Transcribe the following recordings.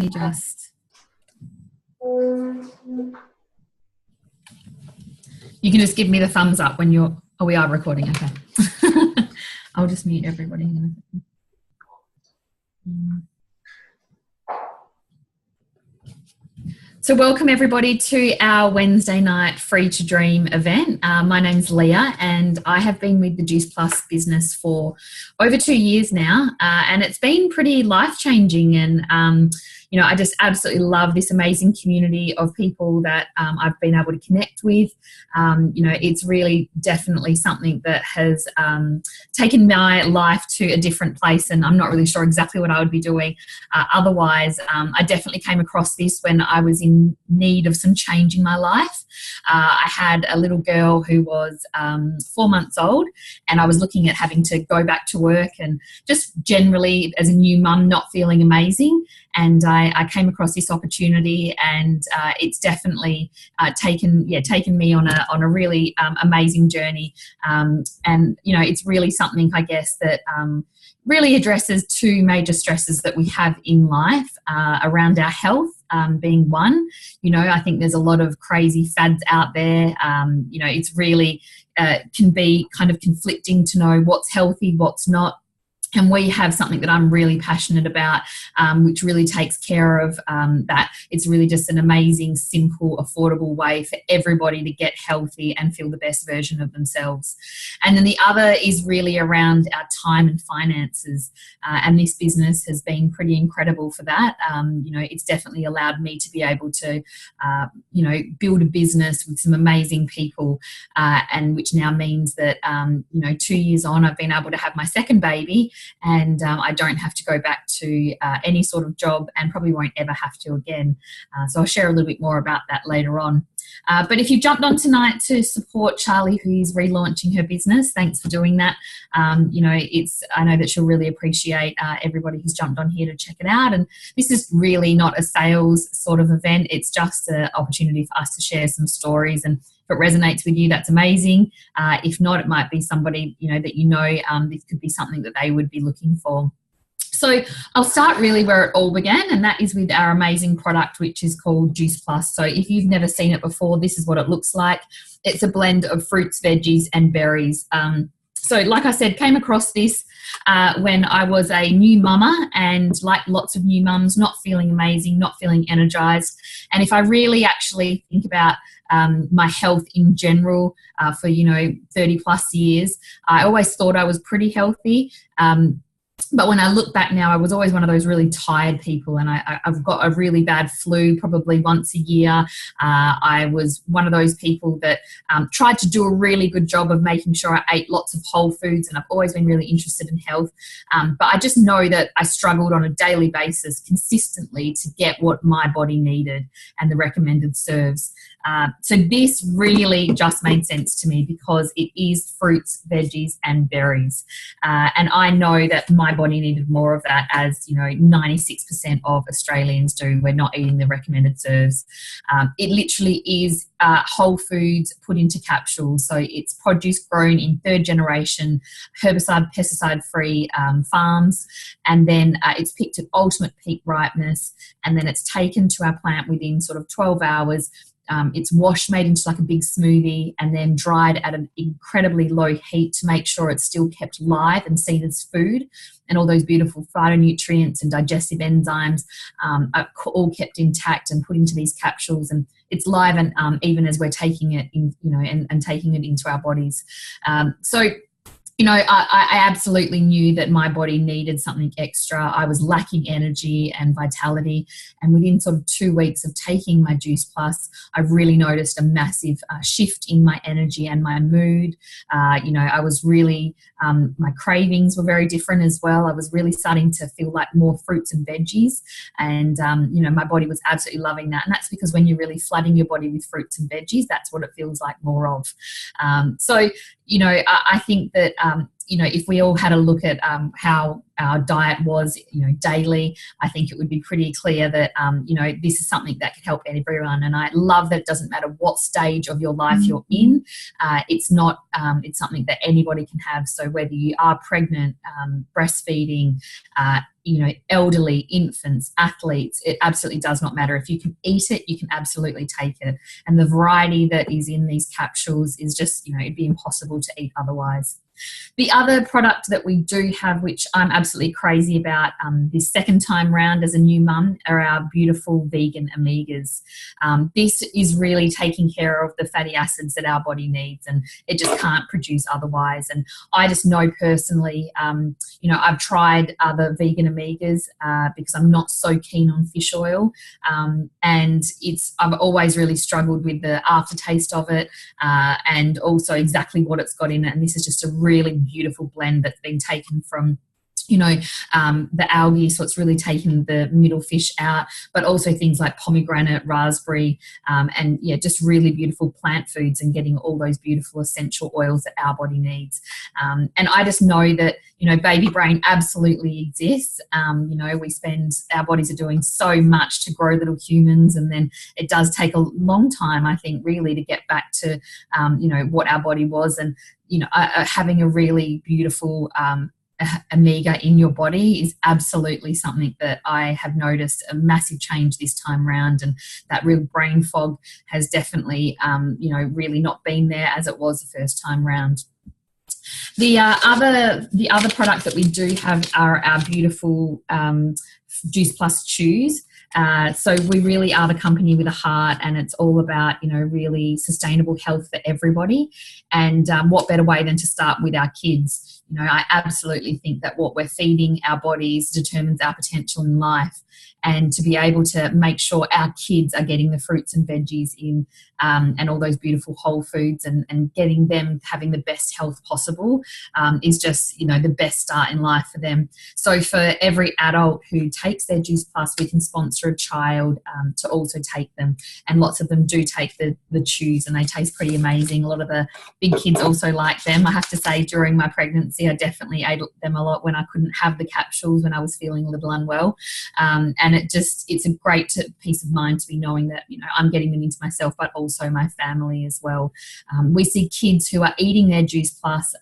me just... You can just give me the thumbs up when you're... Oh, we are recording, okay. I'll just mute everybody. So welcome everybody to our Wednesday night Free to Dream event. My name's Leah and I have been with the Juice Plus business for over 2 years now, and it's been pretty life-changing, and you know, I just absolutely love this amazing community of people that I've been able to connect with. You know, it's really definitely something that has taken my life to a different place, and I'm not really sure exactly what I would be doing otherwise. I definitely came across this when I was in need of some change in my life. I had a little girl who was 4 months old, and I was looking at having to go back to work and just generally as a new mum not feeling amazing. And I came across this opportunity, and it's definitely taken me on a really amazing journey. And you know, it's really something, I guess, that really addresses two major stresses that we have in life around our health. Being one, you know, I think there's a lot of crazy fads out there. You know, it's really can be kind of conflicting to know what's healthy, what's not. And we have something that I'm really passionate about, which really takes care of that. It's really just an amazing, simple, affordable way for everybody to get healthy and feel the best version of themselves. And then the other is really around our time and finances. And this business has been pretty incredible for that. You know, it's definitely allowed me to be able to, you know, build a business with some amazing people, and which now means that, you know, 2 years on, I've been able to have my second baby. And I don't have to go back to any sort of job, and probably won't ever have to again. So I'll share a little bit more about that later on. But if you jumped on tonight to support Charlie, who is relaunching her business, thanks for doing that. You know, I know that she'll really appreciate everybody who's jumped on here to check it out. And this is really not a sales sort of event. It's just an opportunity for us to share some stories, and if it resonates with you, that's amazing. If not, it might be somebody, you know, that you know, this could be something that they would be looking for. So I'll start really where it all began, and that is with our amazing product, which is called Juice Plus. So if you've never seen it before, this is what it looks like. It's a blend of fruits, veggies, and berries. So like I said, came across this when I was a new mama, and like lots of new mums, not feeling amazing, not feeling energized. And if I really actually think about my health in general for, you know, 30 plus years, I always thought I was pretty healthy. But when I look back now, I was always one of those really tired people, and I've got a really bad flu probably once a year. I was one of those people that tried to do a really good job of making sure I ate lots of whole foods, and I've always been really interested in health. But I just know that I struggled on a daily basis consistently to get what my body needed and the recommended serves. So this really just made sense to me because it is fruits, veggies, and berries. And I know that my body needed more of that, as, you know, 96% of Australians do. We're not eating the recommended serves. It literally is whole foods put into capsules. So it's produce grown in third generation, herbicide, pesticide-free farms. And then it's picked at ultimate peak ripeness. And then it's taken to our plant within sort of 12 hours. It's washed, made into like a big smoothie, and then dried at an incredibly low heat to make sure it's still kept live and seen as food. And all those beautiful phytonutrients and digestive enzymes are all kept intact and put into these capsules. And it's live, and even as we're taking it in, you know, and taking it into our bodies. So, you know, I absolutely knew that my body needed something extra. I was lacking energy and vitality. And within sort of 2 weeks of taking my Juice Plus, I've really noticed a massive shift in my energy and my mood. You know, I was really, my cravings were very different as well. I was really starting to feel like more fruits and veggies. And, you know, my body was absolutely loving that. And that's because when you're really flooding your body with fruits and veggies, that's what it feels like more of. So, you know, I think that if we all had a look at how our diet was, daily, I think it would be pretty clear that, this is something that could help everyone. And I love that it doesn't matter what stage of your life you're in. It's something that anybody can have. So whether you are pregnant, breastfeeding, elderly, infants, athletes, it absolutely does not matter. If you can eat it, you can absolutely take it. And the variety that is in these capsules is just, it'd be impossible to eat otherwise. The other product that we do have, which I'm absolutely crazy about this second time round as a new mum, are our beautiful vegan omegas. This is really taking care of the fatty acids that our body needs, and it just can't produce otherwise. And I just know personally, I've tried other vegan omegas because I'm not so keen on fish oil, and I've always really struggled with the aftertaste of it, and also exactly what it's got in it. And this is just a really beautiful blend that's been taken from the algae, so it's really taking the middle fish out, but also things like pomegranate, raspberry, and just really beautiful plant foods, and getting all those beautiful essential oils that our body needs. And I just know that baby brain absolutely exists. Our bodies are doing so much to grow little humans, and then it does take a long time, I think, really to get back to what our body was. And having a really beautiful omega in your body is absolutely something that I have noticed a massive change this time around, and that real brain fog has definitely really not been there as it was the first time round. The other product that we do have are our beautiful Juice Plus chews. So we really are the company with a heart, and it's all about, really sustainable health for everybody. And what better way than to start with our kids? I absolutely think that what we're feeding our bodies determines our potential in life. And to be able to make sure our kids are getting the fruits and veggies in, and all those beautiful whole foods, and getting them having the best health possible is just, the best start in life for them. So for every adult who takes their Juice Plus, we can sponsor a child to also take them. And lots of them do take the chews, and they taste pretty amazing. A lot of the big kids also like them. I have to say, during my pregnancy, I definitely ate them a lot when I couldn't have the capsules, when I was feeling a little unwell. And it's a great peace of mind to be knowing that, I'm getting them into myself, but also my family as well. We see kids who are eating their Juice Plus,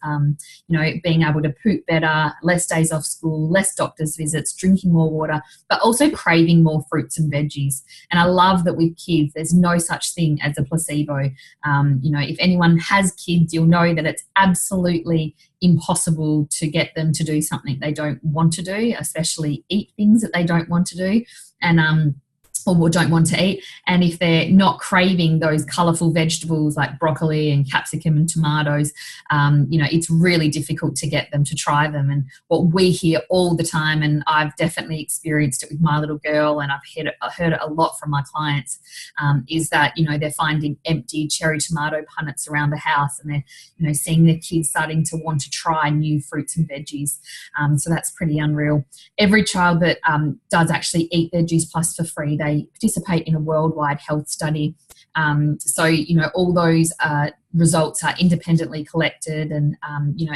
being able to poop better, less days off school, less doctor's visits, drinking more water, but also craving more fruits and veggies. And I love that with kids, there's no such thing as a placebo. If anyone has kids, you'll know that it's absolutely impossible to get them to do something they don't want to do, especially eat things that they don't want to do, and or don't want to eat. And if they're not craving those colourful vegetables like broccoli and capsicum and tomatoes, it's really difficult to get them to try them. And what we hear all the time, and I've definitely experienced it with my little girl, and I've heard it a lot from my clients, is that, they're finding empty cherry tomato punnets around the house, and they're, seeing their kids starting to want to try new fruits and veggies. So that's pretty unreal. Every child that does actually eat their Juice Plus for free, they participate in a worldwide health study. So, all those results are independently collected, and,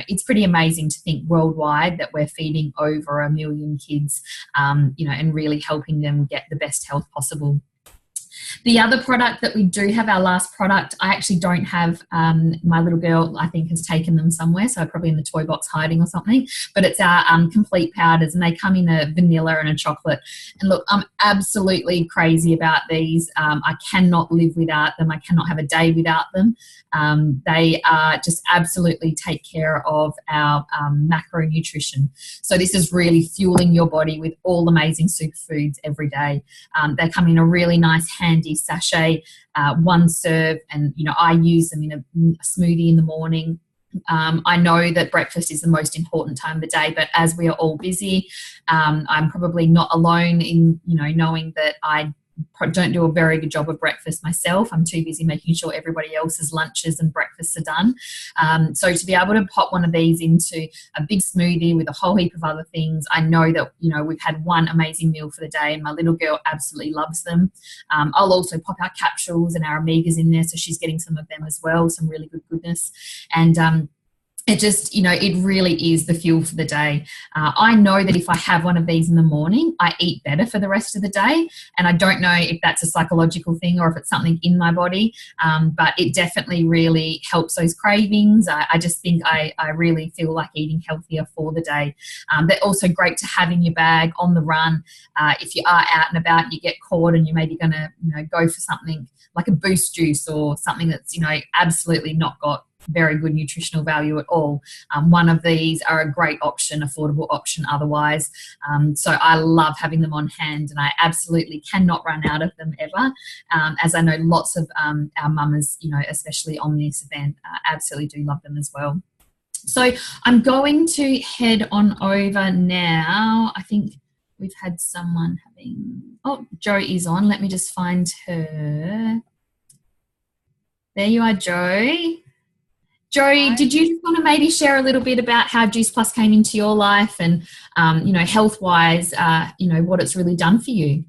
it's pretty amazing to think worldwide that we're feeding over 1 million kids, and really helping them get the best health possible. The other product that we do have, our last product, I actually don't have. My little girl, I think, has taken them somewhere, so probably in the toy box hiding or something. But it's our complete powders, and they come in a vanilla and a chocolate. And look, I'm absolutely crazy about these. I cannot live without them. I cannot have a day without them. They just absolutely take care of our macronutrition. So this is really fueling your body with all amazing superfoods every day. They come in a really nice, handy sachet, one serve, and I use them in a smoothie in the morning. I know that breakfast is the most important time of the day, but as we are all busy, I'm probably not alone in knowing that I don't do a very good job of breakfast myself. I'm too busy making sure everybody else's lunches and breakfasts are done. So to be able to pop one of these into a big smoothie with a whole heap of other things, I know that, we've had one amazing meal for the day, and my little girl absolutely loves them. I'll also pop our capsules and our omegas in there, so she's getting some of them as well, some really good goodness. And it just, it really is the fuel for the day. I know that if I have one of these in the morning, I eat better for the rest of the day. And I don't know if that's a psychological thing or if it's something in my body, but it definitely really helps those cravings. I just think I really feel like eating healthier for the day. They're also great to have in your bag on the run. If you are out and about and you get caught and you're maybe going to, go for something like a boost juice or something that's, absolutely not got very good nutritional value at all. One of these are a great option, affordable option otherwise. So I love having them on hand, and I absolutely cannot run out of them ever. As I know lots of our mamas, especially on this event, absolutely do love them as well. So I'm going to head on over now. I think we've had someone Jo is on. Let me just find her. There you are, Jo. Jo, did you just want to maybe share a little bit about how Juice Plus came into your life and, health-wise, what it's really done for you?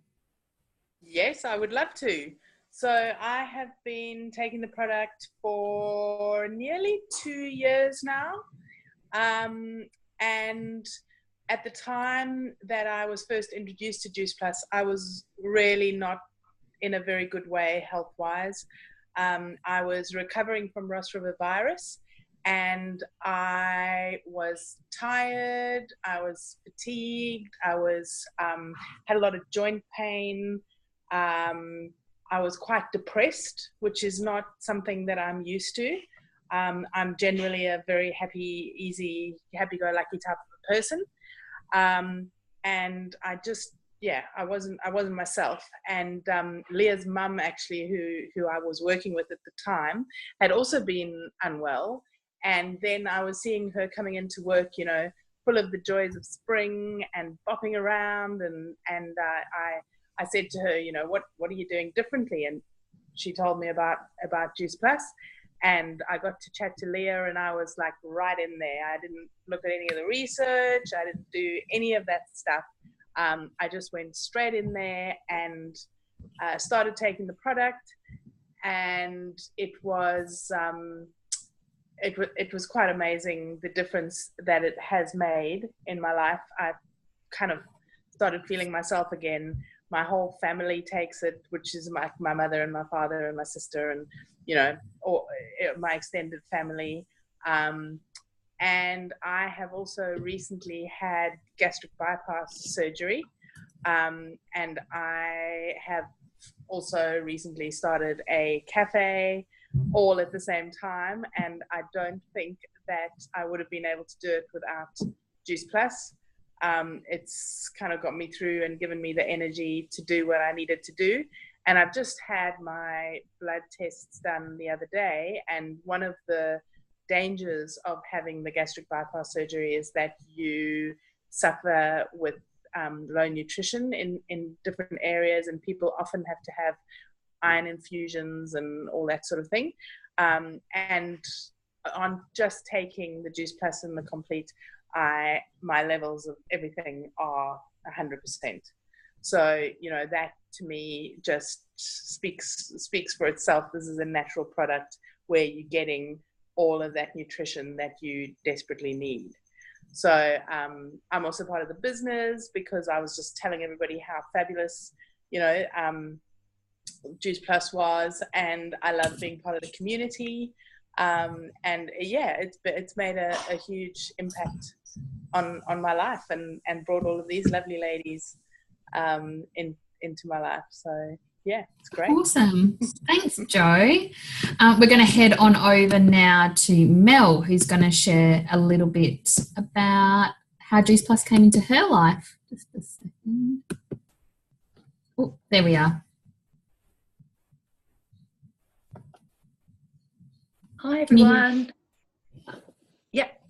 Yes, I would love to. So I have been taking the product for nearly 2 years now. And at the time that I was first introduced to Juice Plus, I was really not in a very good way health-wise. I was recovering from Ross River virus, and I was tired, I was fatigued, I was had a lot of joint pain. I was quite depressed, which is not something that I'm used to. I'm generally a very happy, easy, happy-go-lucky type of a person. And I just, I wasn't myself. And Leah's mum, actually, who I was working with at the time, had also been unwell. And then I was seeing her coming into work, full of the joys of spring and bopping around. And I said to her, what are you doing differently? And she told me about Juice Plus. And I got to chat to Leah, and I was like right in there. I didn't look at any of the research. I didn't do any of that stuff. I just went straight in there and started taking the product, and it was quite amazing, the difference that it has made in my life. I kind of started feeling myself again. My whole family takes it, which is my mother and my father and my sister and my extended family. And I have also recently had gastric bypass surgery. And I have also recently started a cafe, all at the same time. And I don't think that I would have been able to do it without Juice Plus. It's kind of got me through and given me the energy to do what I needed to do. And I've just had my blood tests done the other day. And one of the dangers of having the gastric bypass surgery is that you suffer with low nutrition in different areas, and people often have to have iron infusions and all that sort of thing. And on just taking the Juice Plus and the Complete, my levels of everything are 100%. So, that to me just speaks for itself. This is a natural product where you're getting all of that nutrition that you desperately need. So I'm also part of the business because I was just telling everybody how fabulous, Juice Plus was, and I love being part of the community. It's made a huge impact on my life and brought all of these lovely ladies into my life. So it's great. Awesome. Thanks, Jo. We're going to head on over now to Mel, who's going to share a little bit about how Juice Plus came into her life. Just a second. Oh, there we are. Hi, everyone.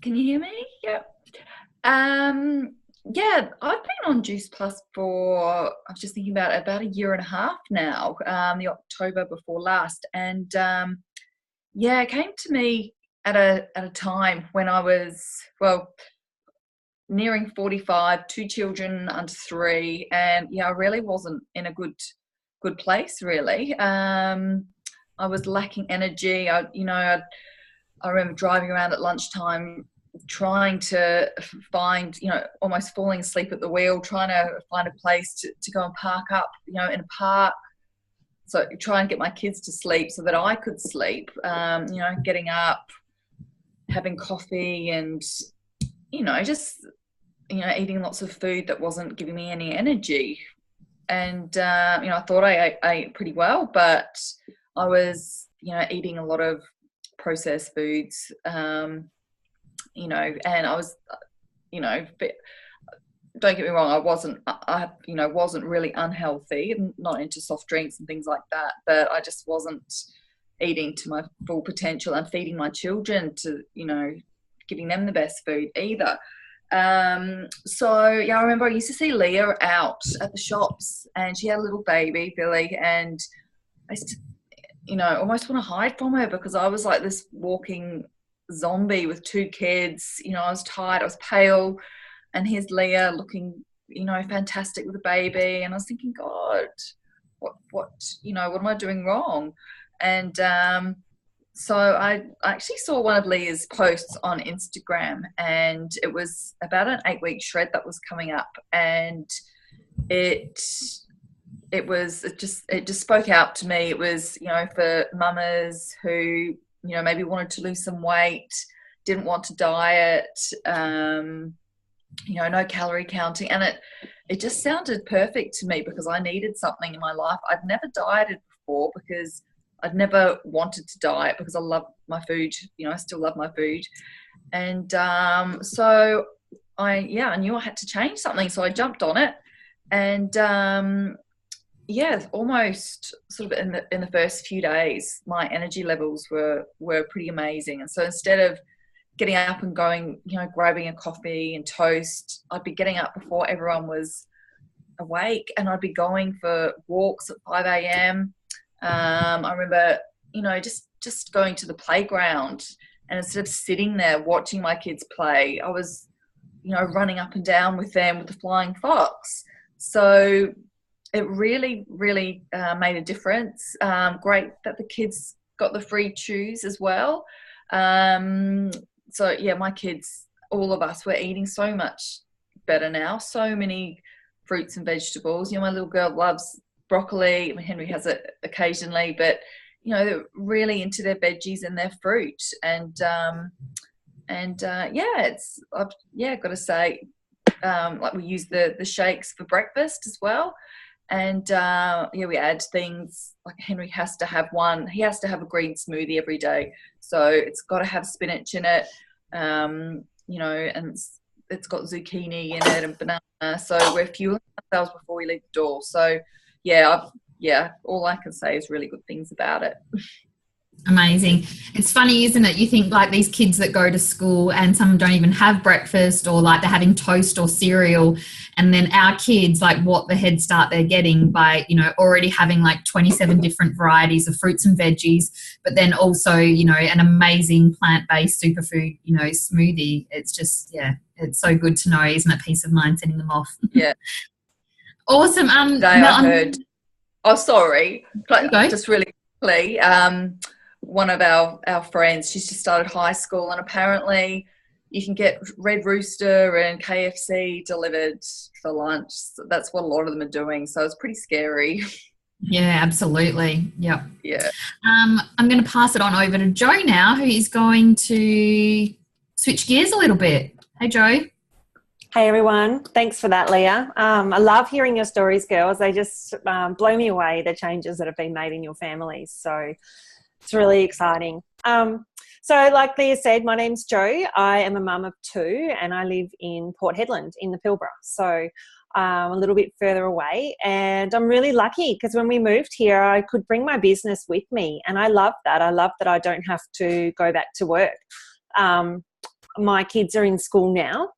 Can you hear me? Yep. I've been on Juice Plus for, I was just thinking about a year and a half now, the October before last. And it came to me at a time when I was, nearing 45, 2 children under 3. And I really wasn't in a good place, really. I was lacking energy. I'd I remember driving around at lunchtime, trying to find, almost falling asleep at the wheel, trying to find a place to go and park up, in a park. So try and get my kids to sleep so that I could sleep, getting up, having coffee and, just, eating lots of food that wasn't giving me any energy. And, I thought I ate pretty well, but I was, eating a lot of processed foods, and I was, don't get me wrong, I wasn't really unhealthy, not into soft drinks and things like that, but I just wasn't eating to my full potential and feeding my children to, giving them the best food either. So I remember I used to see Leah out at the shops, and she had a little baby, Billy, and I used to, almost want to hide from her because I was like this walking zombie with 2 kids. I was tired, I was pale, and here's Leah looking, fantastic with a baby, and I was thinking, God, what am I doing wrong? And so I actually saw one of Leah's posts on Instagram, and it was about an 8-week shred that was coming up, and it just spoke out to me. It was, for mamas who, maybe wanted to lose some weight, didn't want to diet, no calorie counting. And it just sounded perfect to me because I needed something in my life. I'd never dieted before because I'd never wanted to diet because I love my food. I still love my food. And so I knew I had to change something. So I jumped on it, and almost sort of in the first few days, my energy levels were pretty amazing. And so instead of getting up and going, grabbing a coffee and toast, I'd be getting up before everyone was awake, and I'd be going for walks at 5 a.m. I remember, just going to the playground, and instead of sitting there watching my kids play, I was, running up and down with them with the flying fox. So it really, really made a difference. Great that the kids got the free chews as well. So my kids, all of us, we're eating so much better now. So many fruits and vegetables. My little girl loves broccoli. Henry has it occasionally, but they're really into their veggies and their fruit. And I've got to say, like we use the shakes for breakfast as well. And we add things like Henry has to have one. He has to have a green smoothie every day, so it's got to have spinach in it. And it's got zucchini in it and banana. So we're fueling ourselves before we leave the door. So all I can say is really good things about it. Amazing. It's funny, isn't it? You think like these kids that go to school and some don't even have breakfast, or like they're having toast or cereal, and then our kids, like what the head start they're getting by, already having like 27 different varieties of fruits and veggies, but then also, an amazing plant-based superfood, smoothie. It's just, it's so good to know, isn't it? Peace of mind sending them off. Yeah. Awesome. Today I heard, sorry, just really quickly, one of our friends, she's just started high school, and apparently you can get Red Rooster and KFC delivered for lunch. So that's what a lot of them are doing. So it's pretty scary. Yeah, absolutely. Yep. Yeah. I'm going to pass it on over to Jo now, who is going to switch gears a little bit. Hey, Jo. Hey, everyone. Thanks for that, Leah. I love hearing your stories, girls. They just blow me away, the changes that have been made in your families. So it's really exciting. So like Leah said, my name's Jo. I am a mum of 2, and I live in Port Hedland in the Pilbara. So a little bit further away. And I'm really lucky because when we moved here, I could bring my business with me. And I love that. I love that I don't have to go back to work. My kids are in school now.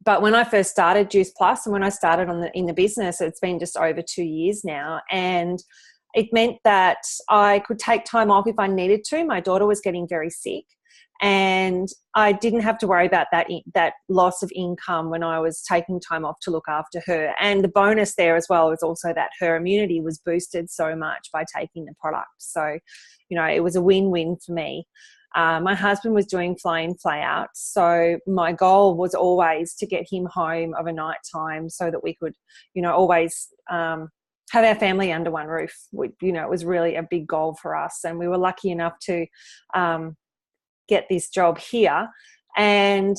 But when I first started Juice Plus, and when I started in the business, it's been just over 2 years now. And it meant that I could take time off if I needed to. My daughter was getting very sick, and I didn't have to worry about that loss of income when I was taking time off to look after her. And the bonus there as well was also that her immunity was boosted so much by taking the product. So, it was a win-win for me. My husband was doing fly in, fly out. So my goal was always to get him home of a night time so that we could, always have our family under one roof. It was really a big goal for us. And we were lucky enough to get this job here. And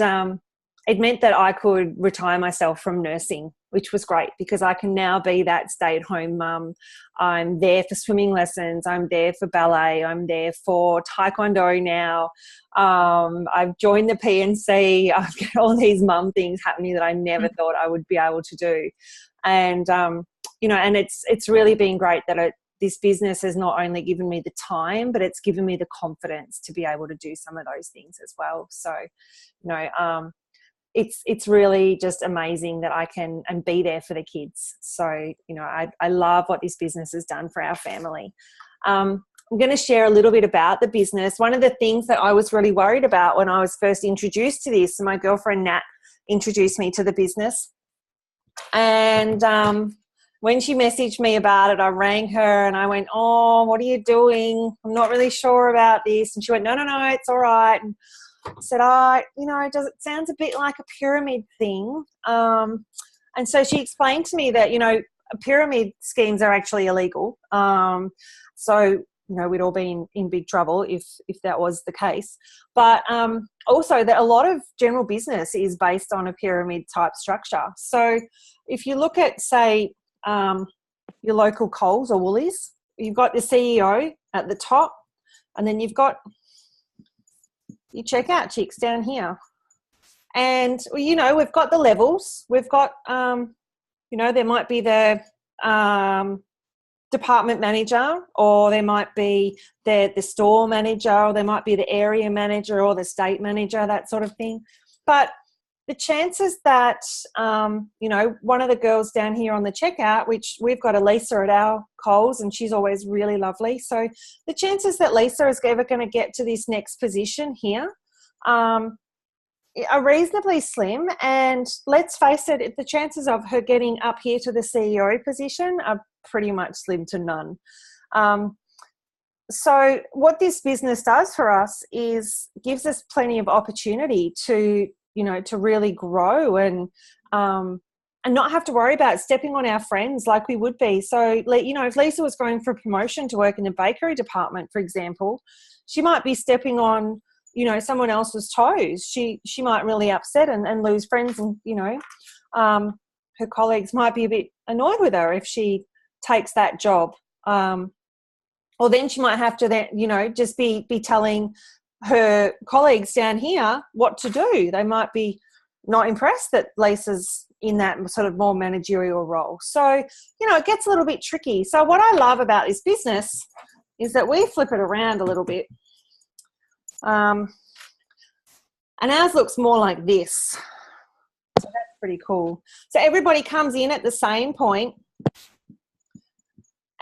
it meant that I could retire myself from nursing, which was great because I can now be that stay-at-home mum. I'm there for swimming lessons. I'm there for ballet. I'm there for taekwondo now. I've joined the PNC. I've got all these mum things happening that I never thought I would be able to do. And, and it's really been great that this business has not only given me the time, but it's given me the confidence to be able to do some of those things as well. So, it's really just amazing that I can and be there for the kids. So, I love what this business has done for our family. I'm going to share a little bit about the business. One of the things that I was really worried about when I was first introduced to this, my girlfriend Nat introduced me to the business. And when she messaged me about it, I rang her and I went, "Oh, what are you doing? I'm not really sure about this." And she went, No, it's all right. And I said, it sounds a bit like a pyramid thing. And so she explained to me that, pyramid schemes are actually illegal. So, we'd all be in big trouble if that was the case. But also that a lot of general business is based on a pyramid type structure. So if you look at, say, your local Coles or Woolies, you've got the CEO at the top, and then you've got your checkout chicks down here. And, we've got the levels. We've got, there might be the department manager, or there might be the store manager, or there might be the area manager or the state manager, that sort of thing. But the chances that, one of the girls down here on the checkout, which we've got a Lisa at our Coles, and she's always really lovely. So the chances that Lisa is ever going to get to this next position here are reasonably slim. And let's face it, the chances of her getting up here to the CEO position are pretty much slim to none. So what this business does for us is gives us plenty of opportunity to really grow and not have to worry about stepping on our friends like we would be. So, if Lisa was going for a promotion to work in the bakery department, for example, she might be stepping on, someone else's toes. She might really upset and lose friends, and, her colleagues might be a bit annoyed with her if she takes that job. Or then she might have to just be telling her colleagues down here what to do. They might be not impressed that Lisa's in that sort of more managerial role. So, it gets a little bit tricky. So what I love about this business is that we flip it around a little bit. And ours looks more like this. So that's pretty cool. So everybody comes in at the same point.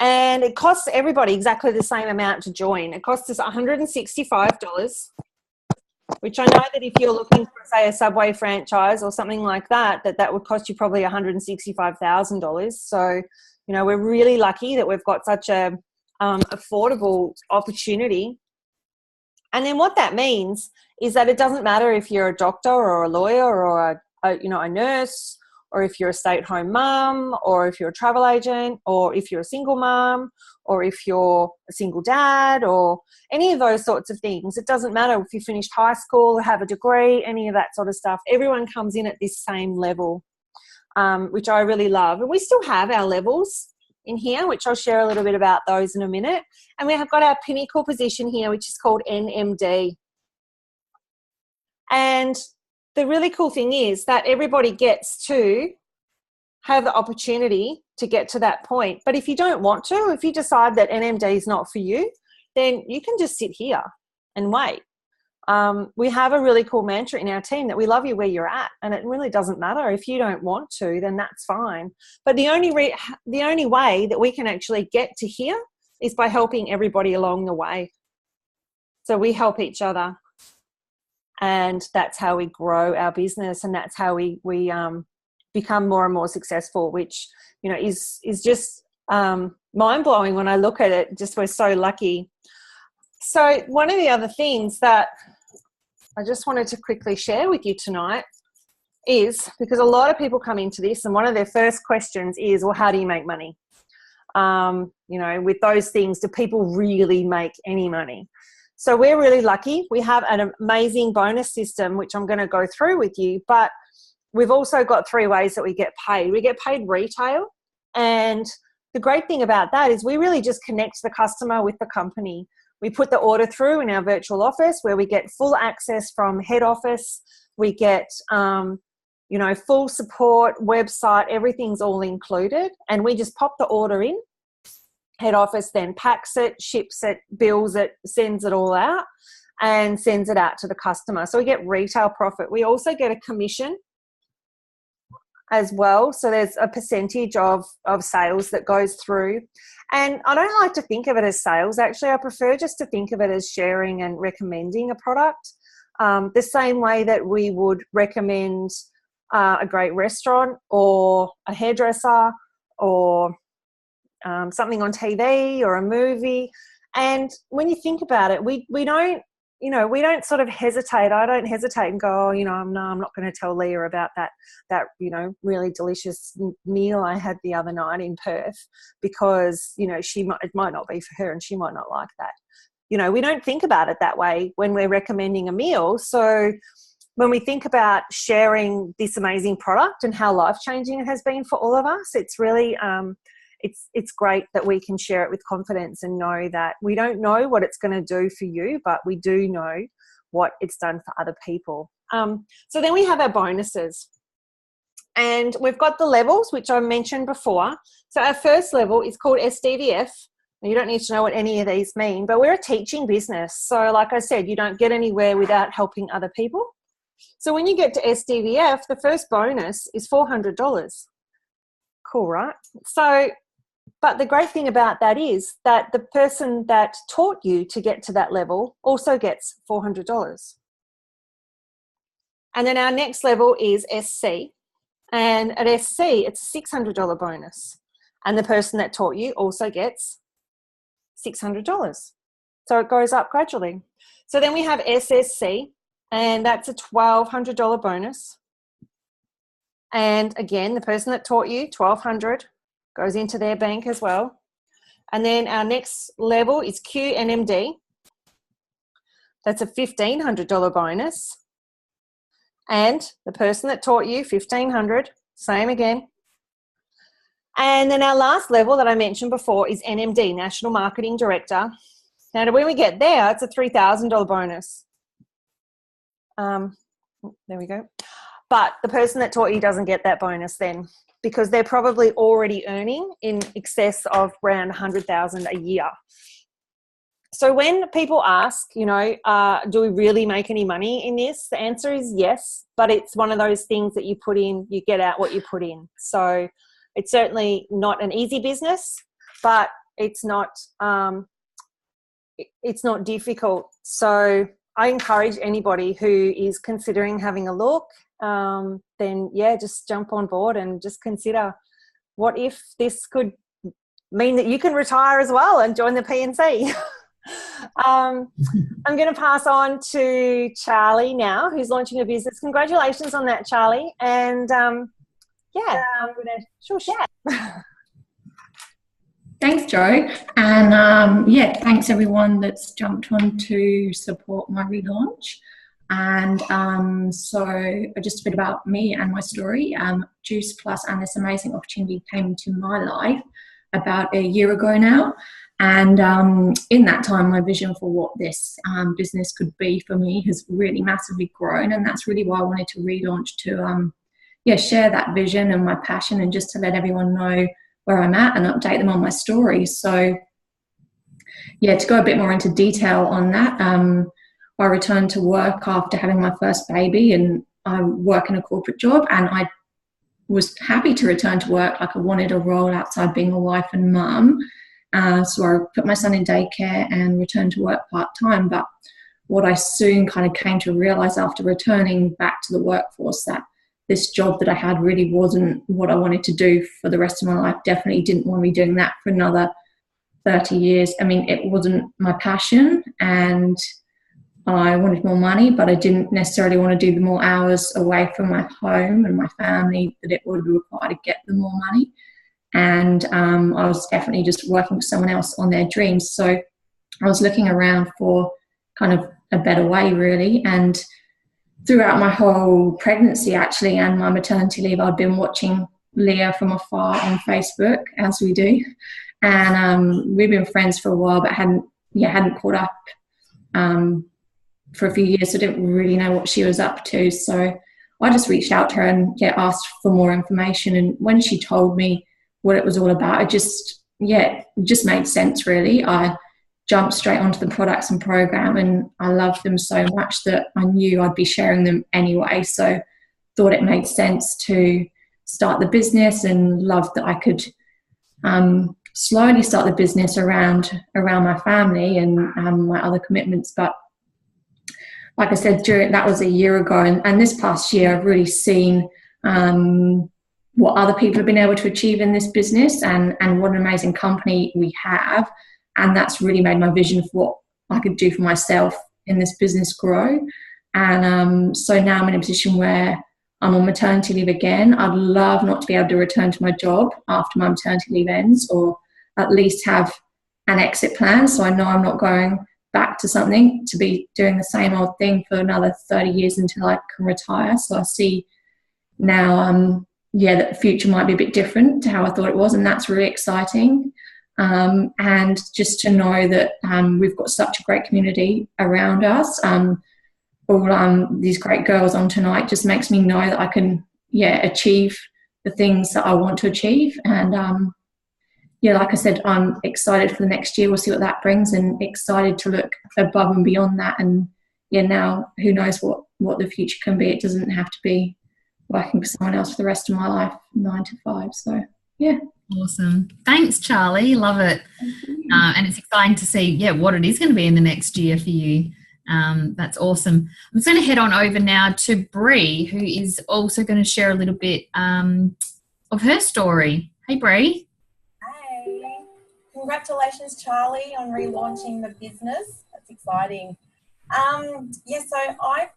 And it costs everybody exactly the same amount to join. It costs us $165, which I know that if you're looking for, say, a Subway franchise or something like that would cost you probably $165,000. So, we're really lucky that we've got such a affordable opportunity. And then what that means is that it doesn't matter if you're a doctor or a lawyer or a nurse, or if you're a stay-at-home mum, or if you're a travel agent, or if you're a single mum, or if you're a single dad, or any of those sorts of things. It doesn't matter if you finished high school or have a degree, any of that sort of stuff. Everyone comes in at this same level, which I really love. And we still have our levels in here, which I'll share a little bit about those in a minute. And we have got our pinnacle position here, which is called NMD. And the really cool thing is that everybody gets to have the opportunity to get to that point. But if you don't want to, if you decide that NMD is not for you, then you can just sit here and wait. We have a really cool mantra in our team that we love you where you're at, and it really doesn't matter. If you don't want to, then that's fine. But the only way that we can actually get to here is by helping everybody along the way. So we help each other. And that's how we grow our business, and that's how we become more and more successful, which, is just mind-blowing when I look at it. Just we're so lucky. So one of the other things that I just wanted to quickly share with you tonight is, because a lot of people come into this and one of their first questions is, well, how do you make money? With those things, do people really make any money? So we're really lucky. We have an amazing bonus system, which I'm going to go through with you, but we've also got 3 ways that we get paid. We get paid retail, and the great thing about that is we really just connect the customer with the company. We put the order through in our virtual office where we get full access from head office. We get, full support, website, everything's all included. And we just pop the order in. Head office then packs it, ships it, bills it, sends it all out and sends it out to the customer. So we get retail profit. We also get a commission as well. So there's a percentage of sales that goes through. And I don't like to think of it as sales. Actually, I prefer just to think of it as sharing and recommending a product. The same way that we would recommend a great restaurant or a hairdresser or something on TV or a movie. And when you think about it, we don't sort of hesitate. I don't hesitate and go, I'm not going to tell Leah about that really delicious meal I had the other night in Perth, because, it might not be for her and she might not like that. We don't think about it that way when we're recommending a meal. So when we think about sharing this amazing product and how life-changing it has been for all of us, it's really, it's great that we can share it with confidence and know that we don't know what it's going to do for you, but we do know what it's done for other people. So then we have our bonuses, and we've got the levels, which I mentioned before. So our first level is called SDVF. You don't need to know what any of these mean, but we're a teaching business. So like I said, you don't get anywhere without helping other people. So when you get to SDVF, the first bonus is $400. Cool, right? So, but the great thing about that is that the person that taught you to get to that level also gets $400. And then our next level is SC. And at SC, it's a $600 bonus. And the person that taught you also gets $600. So it goes up gradually. So then we have SSC, and that's a $1,200 bonus. And again, the person that taught you, $1,200, goes into their bank as well. And then our next level is QNMD. That's a $1,500 bonus. And the person that taught you, $1,500, same again. And then our last level that I mentioned before is NMD, National Marketing Director. Now, when we get there, it's a $3,000 bonus. There we go. But the person that taught you doesn't get that bonus then, because they're probably already earning in excess of around $100,000 a year. So when people ask, do we really make any money in this? The answer is yes, but it's one of those things that you put in, you get out what you put in. So it's certainly not an easy business, but it's not difficult. So I encourage anybody who is considering having a look, just jump on board and just consider, what if this could mean that you can retire as well and join the PNC? I'm going to pass on to Charlie now, who's launching a business. Congratulations on that, Charlie. And I'm going to shush. Thanks, Jo. And thanks everyone that's jumped on to support my relaunch. And so just a bit about me and my story. Juice Plus and this amazing opportunity came into my life about a year ago now. And in that time, my vision for what this business could be for me has really massively grown. And that's really why I wanted to relaunch, to share that vision and my passion, and just to let everyone know where I'm at and update them on my story. So to go a bit more into detail on that, I returned to work after having my first baby, and I work in a corporate job, and I was happy to return to work. Like, I wanted a role outside being a wife and mum. So I put my son in daycare and returned to work part-time. But what I soon kind of came to realize after returning back to the workforce, that this job that I had really wasn't what I wanted to do for the rest of my life. Definitely didn't want to be doing that for another 30 years. I mean, it wasn't my passion, and I wanted more money, but I didn't necessarily want to do the more hours away from my home and my family that it would require to get the more money. And I was definitely just working with someone else on their dreams. So I was looking around for kind of a better way, really. And throughout my whole pregnancy, actually, and my maternity leave, I'd been watching Leah from afar on Facebook, as we do. And we've been friends for a while, but hadn't caught up for a few years, so I didn't really know what she was up to. So I just reached out to her and asked for more information. And when she told me what it was all about, it just made sense, really. I jumped straight onto the products and program, and I loved them so much that I knew I'd be sharing them anyway. So thought it made sense to start the business, and loved that I could slowly start the business around my family and my other commitments. But like I said, that was a year ago, and this past year I've really seen what other people have been able to achieve in this business, and what an amazing company we have. And that's really made my vision for what I could do for myself in this business grow. And so now I'm in a position where I'm on maternity leave again. I'd love not to be able to return to my job after my maternity leave ends, or at least have an exit plan, so I know I'm not going back to something to be doing the same old thing for another 30 years until I can retire. So I see now that the future might be a bit different to how I thought it was, and that's really exciting. And just to know that we've got such a great community around us, all these great girls on tonight, just makes me know that I can achieve the things that I want to achieve. And like I said, I'm excited for the next year. We'll see what that brings, and excited to look above and beyond that. And now who knows what the future can be. It doesn't have to be working for someone else for the rest of my life, 9 to 5. So Awesome. Thanks, Charlie. Love it. And it's exciting to see what it is going to be in the next year for you. That's awesome. I'm just going to head on over now to Bree, who is also going to share a little bit of her story. Hey, Bree. Hey. Congratulations, Charlie, on relaunching the business. That's exciting. So I've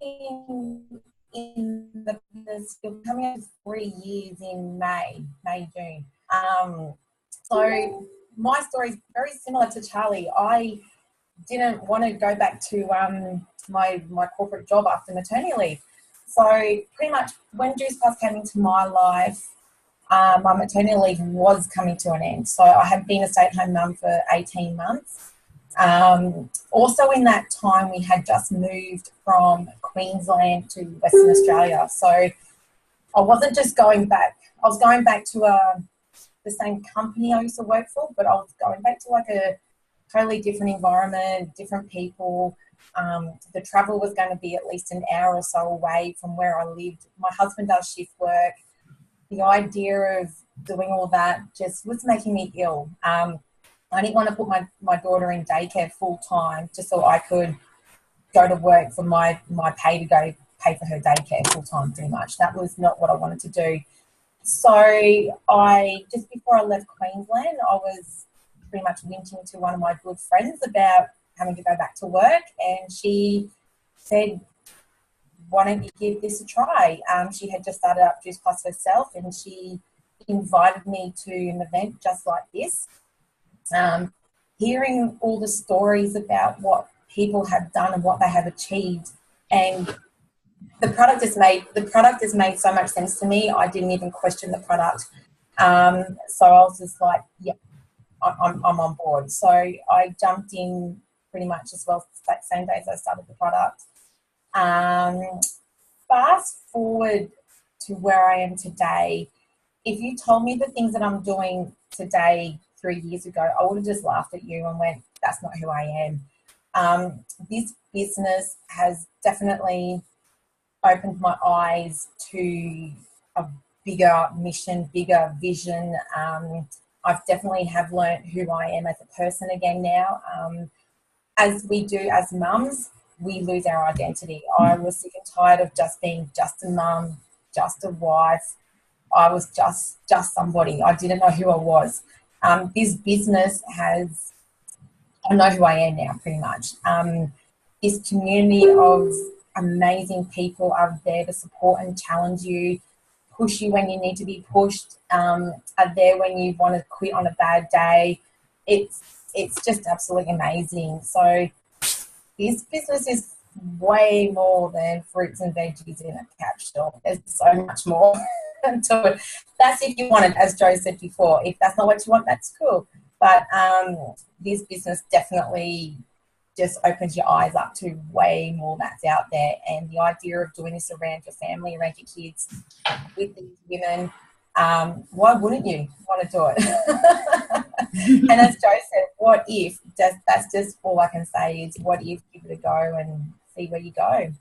been in the business coming up to 3 years in May, June. So my story is very similar to Charlie. I didn't want to go back to my corporate job after maternity leave. So pretty much when Juice Plus came into my life, my maternity leave was coming to an end. So I had been a stay-at-home mum for 18 months. Also in that time, we had just moved from Queensland to Western Australia. So I wasn't just going back. I was going back to the same company I used to work for, but I was going back to like a totally different environment, different people. The travel was going to be at least an hour or so away from where I lived. My husband does shift work. The idea of doing all that just was making me ill. I didn't want to put my daughter in daycare full time just so I could go to work for my pay to go pay for her daycare full time, pretty much. That was not what I wanted to do. So just before I left Queensland, I was pretty much whinging to one of my good friends about having to go back to work, and she said, why don't you give this a try? She had just started up Juice Plus herself, and she invited me to an event just like this. Hearing all the stories about what people have done and what they have achieved, and the product has made so much sense to me. I didn't even question the product. So I was just like, I'm on board. So I jumped in pretty much as well same day as I started the product. Fast forward to where I am today. If you told me the things that I'm doing today 3 years ago, I would have just laughed at you and went, that's not who I am. This business has definitely opened my eyes to a bigger mission, bigger vision. I've definitely have learnt who I am as a person again now. As we do as mums, we lose our identity. I was sick and tired of just being just a mum, just a wife. I was just somebody. I didn't know who I was. This business has, I know who I am now pretty much. This community of amazing people are there to support and challenge you, push you when you need to be pushed, are there when you want to quit on a bad day. It's just absolutely amazing. So this business is way more than fruits and veggies in a capsule. There's so much more to it. That's if you want it, as Joe said before. If that's not what you want, that's cool. But this business definitely just opens your eyes up to way more that's out there. And the idea of doing this around your family, around your kids, with these women, why wouldn't you want to do it? And as Joe said, what if? That's just all I can say is what if, give it a go and see where you go.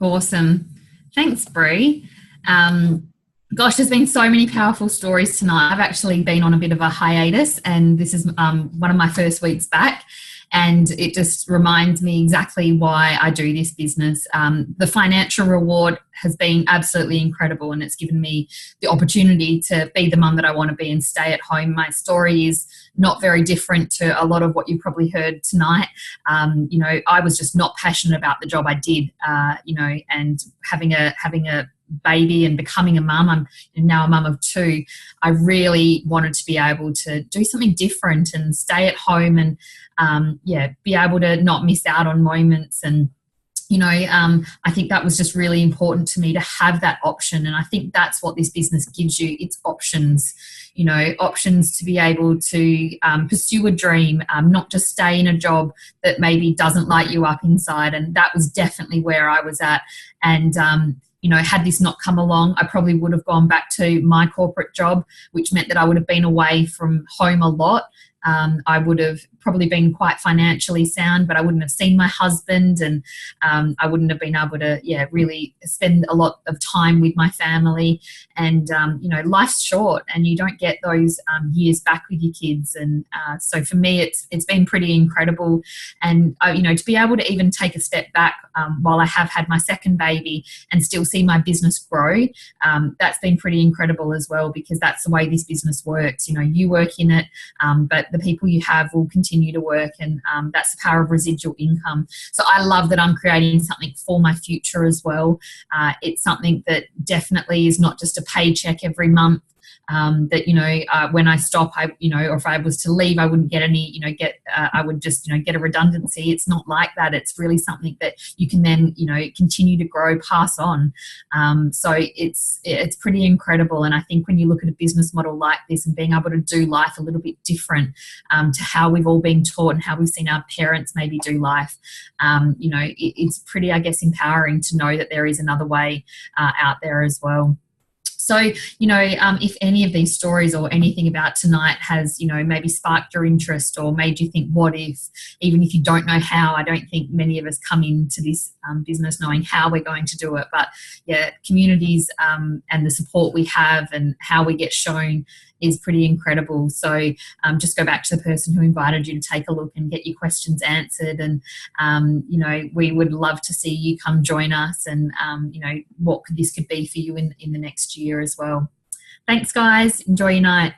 Awesome. Thanks, Bree. Gosh, there's been so many powerful stories tonight. I've actually been on a bit of a hiatus, and this is one of my first weeks back. And it just reminds me exactly why I do this business. The financial reward has been absolutely incredible, and it's given me the opportunity to be the mum that I want to be and stay at home. My story is not very different to a lot of what you probably heard tonight. You know, I was just not passionate about the job I did, you know, and having a baby and becoming a mum, I'm now a mum of 2, I really wanted to be able to do something different and stay at home and be able to not miss out on moments. And you know, I think that was just really important to me to have that option. And I think that's what this business gives you. It's options, you know, options to be able to pursue a dream, not just stay in a job that maybe doesn't light you up inside. And that was definitely where I was at. And you know, had this not come along, I probably would have gone back to my corporate job, which meant that I would have been away from home a lot. I would have probably been quite financially sound, but I wouldn't have seen my husband, and I wouldn't have been able to, really spend a lot of time with my family. And, you know, life's short and you don't get those years back with your kids. And so for me, it's been pretty incredible. And, you know, to be able to even take a step back while I have had my second baby and still see my business grow, that's been pretty incredible as well, because that's the way this business works. You know, you work in it, but the people you have will continue to work, and that's the power of residual income. So I love that I'm creating something for my future as well. It's something that definitely is not just a paycheck every month. That, you know, when I stop, or if I was to leave, I wouldn't get any, I would just, get a redundancy. It's not like that. It's really something that you can then, continue to grow, pass on. So it's pretty incredible. And I think when you look at a business model like this and being able to do life a little bit different to how we've all been taught and how we've seen our parents maybe do life, it's pretty, I guess, empowering to know that there is another way out there as well. So, if any of these stories or anything about tonight has, maybe sparked your interest or made you think, what if, even if you don't know how, I don't think many of us come into this business knowing how we're going to do it. But communities and the support we have and how we get shown is pretty incredible. So just go back to the person who invited you to take a look and get your questions answered. And, we would love to see you come join us and, what this could be for you in the next year as well. Thanks, guys. Enjoy your night.